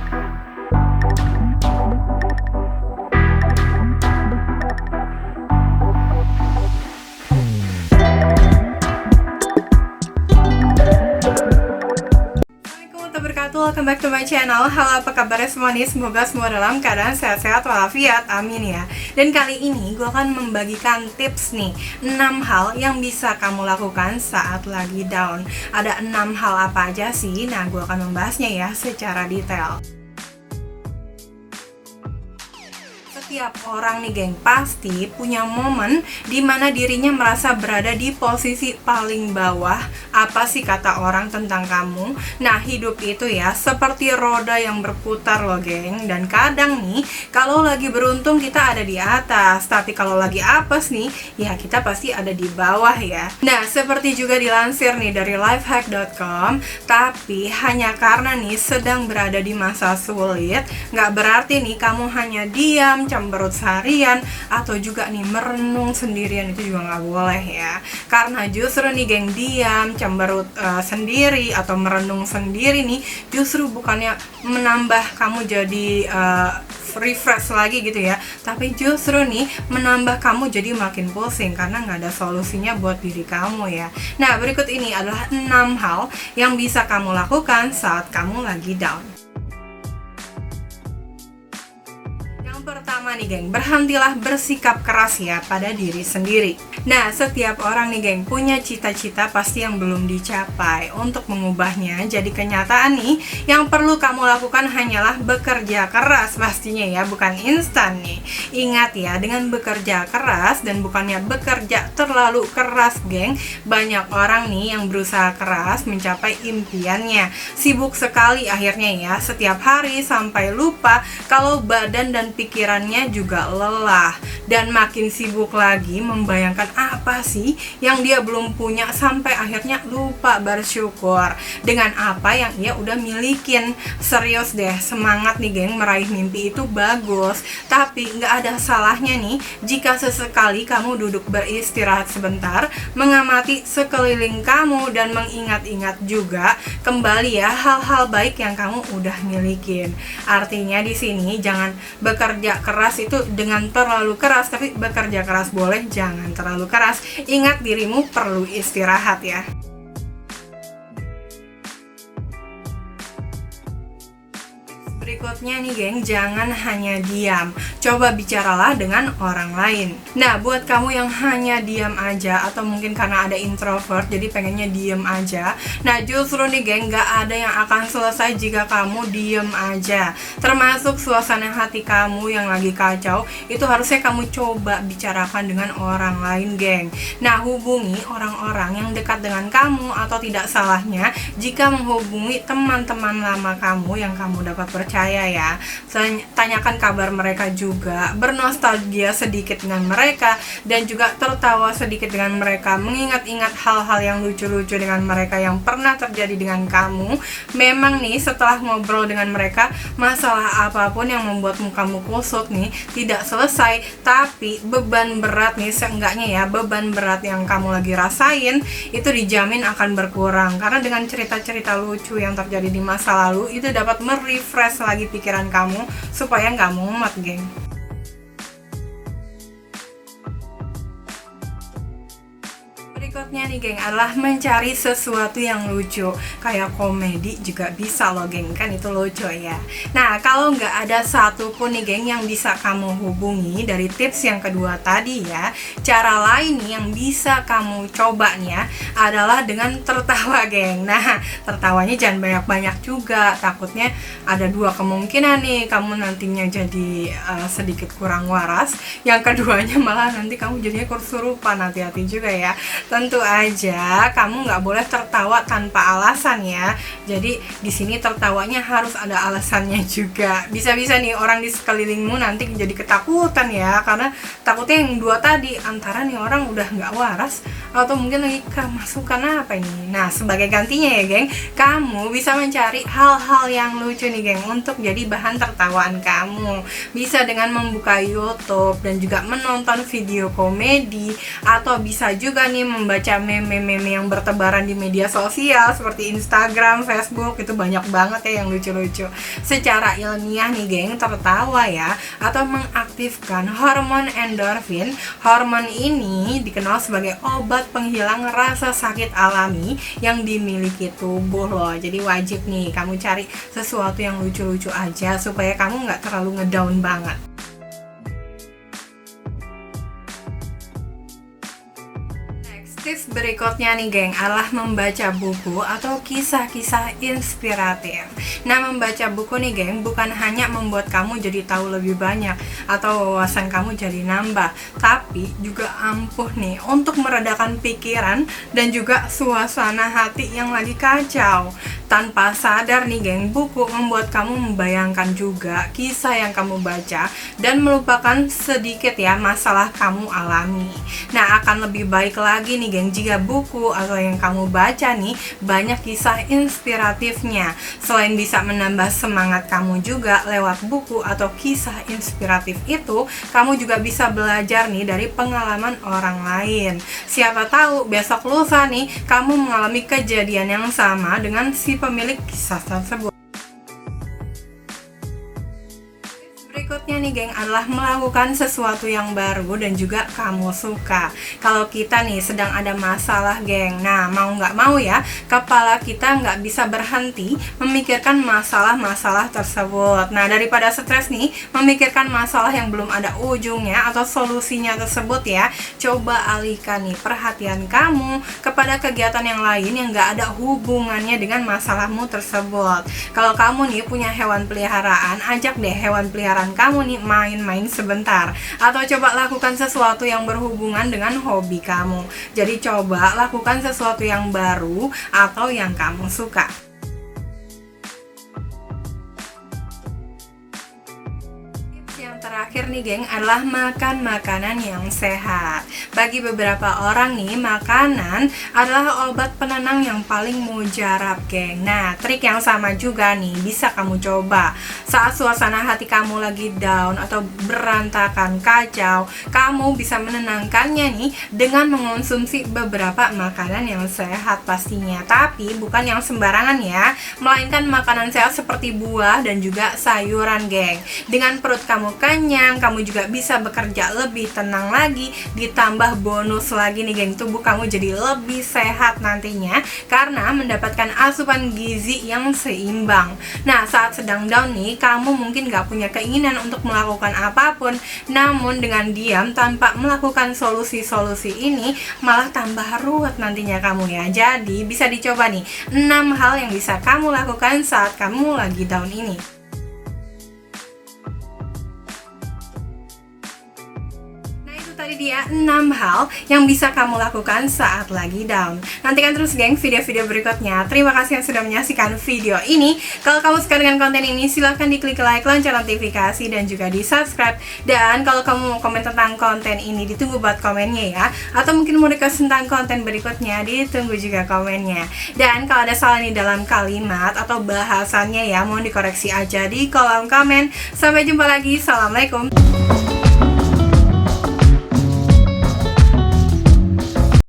Welcome back to my channel. Halo, apa kabar semua nih? Semoga semua dalam keadaan sehat-sehat walafiat, amin ya. Dan kali ini gue akan membagikan tips nih 6 hal yang bisa kamu lakukan saat lagi down. Ada 6 hal apa aja sih? Nah, gue akan membahasnya ya secara detail. Setiap orang nih geng pasti punya momen dimana dirinya merasa berada di posisi paling bawah. Apa sih kata orang tentang kamu? Nah, hidup itu ya seperti roda yang berputar loh geng. Dan kadang nih kalau lagi beruntung kita ada di atas, tapi kalau lagi apes nih ya kita pasti ada di bawah ya. Nah, seperti juga dilansir nih dari lifehack.com, tapi hanya karena nih sedang berada di masa sulit, nggak berarti nih kamu hanya diam, cemberut seharian, atau juga nih merenung sendirian. Itu juga nggak boleh ya, karena justru nih geng, diam, cemberut sendiri atau merenung sendiri nih justru bukannya menambah kamu jadi refresh lagi gitu ya, tapi justru nih menambah kamu jadi makin pusing karena nggak ada solusinya buat diri kamu ya. Nah, berikut ini adalah 6 hal yang bisa kamu lakukan saat kamu lagi down. Pertama nih geng, berhentilah bersikap keras ya pada diri sendiri. Nah, setiap orang nih geng punya cita-cita pasti yang belum dicapai. Untuk mengubahnya jadi kenyataan nih, yang perlu kamu lakukan hanyalah bekerja keras pastinya ya, bukan instan nih. Ingat ya, dengan bekerja keras dan bukannya bekerja terlalu keras geng, banyak orang nih yang berusaha keras mencapai impiannya. Sibuk sekali akhirnya ya, setiap hari sampai lupa kalau badan dan pikirannya juga lelah, dan makin sibuk lagi membayangkan apa sih yang dia belum punya sampai akhirnya lupa bersyukur dengan apa yang ia udah milikin. Serius deh, semangat nih geng, meraih mimpi itu bagus, tapi nggak ada salahnya nih jika sesekali kamu duduk beristirahat sebentar, mengamati sekeliling kamu dan mengingat-ingat juga kembali ya hal-hal baik yang kamu udah milikin. Artinya di sini jangan bekerja keras itu dengan terlalu keras, tapi bekerja keras boleh, jangan terlalu keras. Ingat dirimu perlu istirahat ya. Berikutnya nih geng, jangan hanya diam, coba bicaralah dengan orang lain. Nah, buat kamu yang hanya diam aja, atau mungkin karena ada introvert jadi pengennya diam aja, nah justru nih geng, gak ada yang akan selesai jika kamu diam aja. Termasuk suasana hati kamu yang lagi kacau, itu harusnya kamu coba bicarakan dengan orang lain geng. Nah, hubungi orang-orang yang dekat dengan kamu, atau tidak salahnya jika menghubungi teman-teman lama kamu yang kamu dapat percaya ya. Tanyakan kabar mereka juga, bernostalgia sedikit dengan mereka, dan juga tertawa sedikit dengan mereka, mengingat-ingat hal-hal yang lucu-lucu dengan mereka yang pernah terjadi dengan kamu. Memang nih setelah ngobrol dengan mereka, masalah apapun yang membuatmu kamu kusut nih tidak selesai, tapi beban berat nih, seenggaknya ya beban berat yang kamu lagi rasain itu dijamin akan berkurang, karena dengan cerita-cerita lucu yang terjadi di masa lalu itu dapat merefresh lagi pikiran kamu supaya nggak mumet geng. Berikutnya nih geng adalah mencari sesuatu yang lucu, kayak komedi juga bisa loh geng, kan itu lucu ya. Nah, kalau nggak ada satupun nih geng yang bisa kamu hubungi dari tips yang kedua tadi ya, cara lain nih yang bisa kamu coba nih ya adalah dengan tertawa geng. Nah, tertawanya jangan banyak-banyak juga, takutnya ada dua kemungkinan nih, kamu nantinya jadi sedikit kurang waras, yang keduanya malah nanti kamu jadinya kesurupan. Hati-hati juga ya. Tentu aja kamu nggak boleh tertawa tanpa alasan ya. Jadi di sini tertawanya harus ada alasannya juga. Bisa-bisa nih orang di sekelilingmu nanti jadi ketakutan ya, karena takutnya yang dua tadi, antara nih orang udah nggak waras atau mungkin lagi kemasukan apa ini. Nah, sebagai gantinya ya geng, kamu bisa mencari hal-hal yang lucu nih geng untuk jadi bahan tertawaan kamu. Bisa dengan membuka YouTube dan juga menonton video komedi, atau bisa juga nih membaca baca meme-meme yang bertebaran di media sosial seperti Instagram, Facebook, itu banyak banget ya yang lucu-lucu. Secara ilmiah nih geng, tertawa ya atau mengaktifkan hormon endorfin. Hormon ini dikenal sebagai obat penghilang rasa sakit alami yang dimiliki tubuh loh. Jadi wajib nih kamu cari sesuatu yang lucu-lucu aja supaya kamu nggak terlalu ngedown banget. Tips berikutnya nih geng adalah membaca buku atau kisah-kisah inspiratif. Nah, membaca buku nih geng bukan hanya membuat kamu jadi tahu lebih banyak atau wawasan kamu jadi nambah, tapi juga ampuh nih untuk meredakan pikiran dan juga suasana hati yang lagi kacau. Tanpa sadar nih geng, buku membuat kamu membayangkan juga kisah yang kamu baca dan melupakan sedikit ya masalah kamu alami. Nah, akan lebih baik lagi nih geng jika buku atau yang kamu baca nih banyak kisah inspiratifnya. Selain bisa menambah semangat kamu juga lewat buku atau kisah inspiratif itu, kamu juga bisa belajar nih dari pengalaman orang lain. Siapa tahu besok lusa nih kamu mengalami kejadian yang sama dengan si pemilik kisah tersebut. Berikutnya nih geng adalah melakukan sesuatu yang baru dan juga kamu suka. Kalau kita nih sedang ada masalah geng, nah mau nggak mau ya kepala kita nggak bisa berhenti memikirkan masalah-masalah tersebut. Nah, daripada stres nih memikirkan masalah yang belum ada ujungnya atau solusinya tersebut ya, coba alihkan nih perhatian kamu kepada kegiatan yang lain yang nggak ada hubungannya dengan masalahmu tersebut. Kalau kamu nih punya hewan peliharaan, ajak deh hewan peliharaan kamu nih main-main sebentar, atau coba lakukan sesuatu yang berhubungan dengan hobi kamu. Jadi coba lakukan sesuatu yang baru atau yang kamu suka. Terakhir nih geng adalah makan makanan yang sehat. Bagi beberapa orang nih, makanan adalah obat penenang yang paling mujarab geng. Nah, trik yang sama juga nih bisa kamu coba. Saat suasana hati kamu lagi down atau berantakan, kacau, kamu bisa menenangkannya nih dengan mengonsumsi beberapa makanan yang sehat pastinya. Tapi bukan yang sembarangan ya, melainkan makanan sehat seperti buah dan juga sayuran geng. Dengan perut kamu kenyang, kamu juga bisa bekerja lebih tenang lagi. Ditambah bonus lagi nih geng, tubuh kamu jadi lebih sehat nantinya karena mendapatkan asupan gizi yang seimbang. Nah, saat sedang down nih, kamu mungkin gak punya keinginan untuk melakukan apapun, namun dengan diam tanpa melakukan solusi-solusi ini malah tambah ruwet nantinya kamu ya. Jadi bisa dicoba nih 6 hal yang bisa kamu lakukan saat kamu lagi down ini. Tadi dia 6 hal yang bisa kamu lakukan saat lagi down. Nantikan terus geng video-video berikutnya. Terima kasih yang sudah menyaksikan video ini. Kalau kamu suka dengan konten ini, silahkan diklik like, lonceng notifikasi, dan juga di subscribe. Dan kalau kamu mau komen tentang konten ini, ditunggu buat komennya ya. Atau mungkin mau request tentang konten berikutnya, ditunggu juga komennya. Dan kalau ada salah nih dalam kalimat atau bahasannya ya, mohon dikoreksi aja di kolom komen. Sampai jumpa lagi. Assalamualaikum.